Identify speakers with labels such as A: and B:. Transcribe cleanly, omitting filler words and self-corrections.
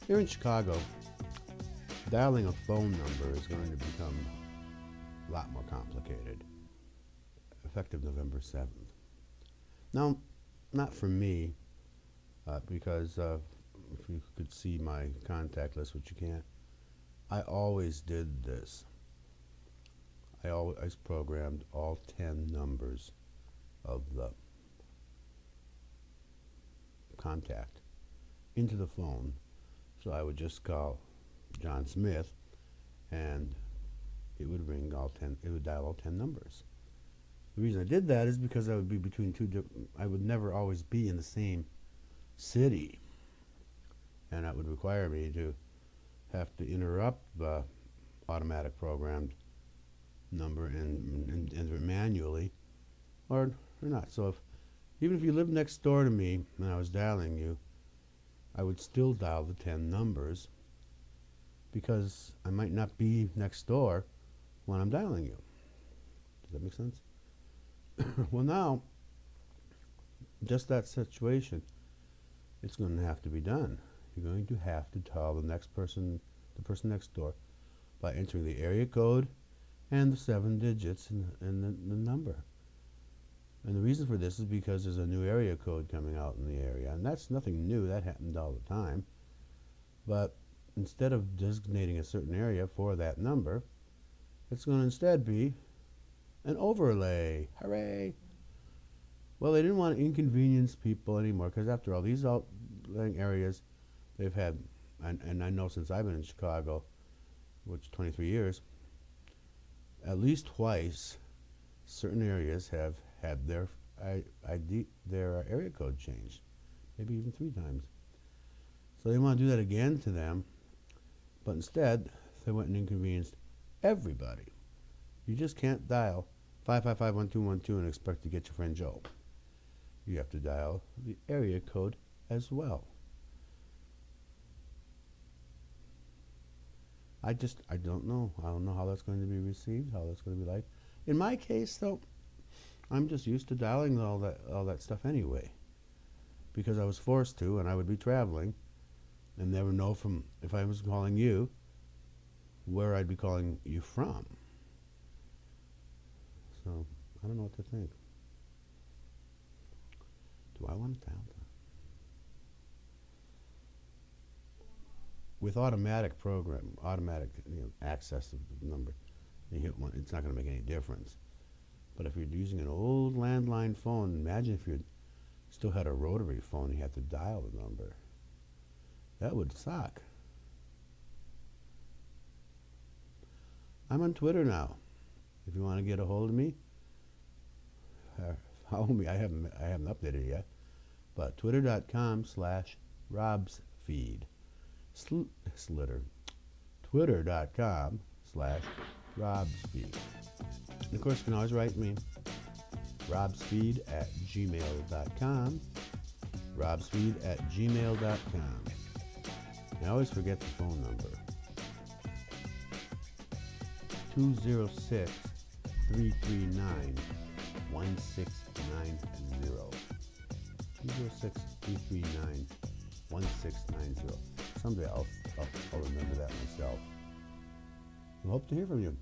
A: Here in Chicago, dialing a phone number is going to become a lot more complicated, effective November 7th. Now, not for me, because if you could see my contact list, which you can't, I always did this. I always programmed all 10 numbers of the contact into the phone. So I would just call John Smith and it would ring all 10, it would dial all 10 numbers. The reason I did that is because I would be between I would never always be in the same city. And that would require me to have to interrupt the automatic programmed number and enter it manually or not. So even if you lived next door to me and I was dialing you, I would still dial the 10 numbers because I might not be next door when I'm dialing you. Does that make sense? Well, now, just that situation, it's going to have to be done. You're going to have to tell the person next door, by entering the area code and the 7 digits in the number. And the reason for this is because there's a new area code coming out in the area, and that's nothing new. That happened all the time. But instead of designating a certain area for that number, it's going to instead be an overlay. Hooray! Well, they didn't want to inconvenience people anymore, because after all, these outlying areas, they've had, and I know since I've been in Chicago, which 23 years, at least twice, certain areas have had their area code changed, maybe even 3 times. So they want to do that again to them, but instead, they went and inconvenienced everybody. You just can't dial 555-1212 and expect to get your friend Joe. You have to dial the area code as well. I don't know. I don't know how that's going to be received, how that's going to be like. In my case, though, I'm just used to dialing all that stuff anyway, because I was forced to, and I would be traveling, and never know from, if I was calling you, where I'd be calling you from. So I don't know what to think. Do I want to dial that? With automatic access of the number, you hit one, it's not going to make any difference. But if you're using an old landline phone, imagine if you still had a rotary phone, you had to dial the number. That would suck. I'm on Twitter now. If you want to get a hold of me, follow me. I haven't updated it yet, but twitter.com/robsfeed. Slitter. Twitter.com/robsfeed. And of course, you can always write me, robsfeed@gmail.com. robsfeed@gmail.com. And I always forget the phone number. 206-339-1690. 206-339-1690. Someday I'll remember that myself. I hope to hear from you.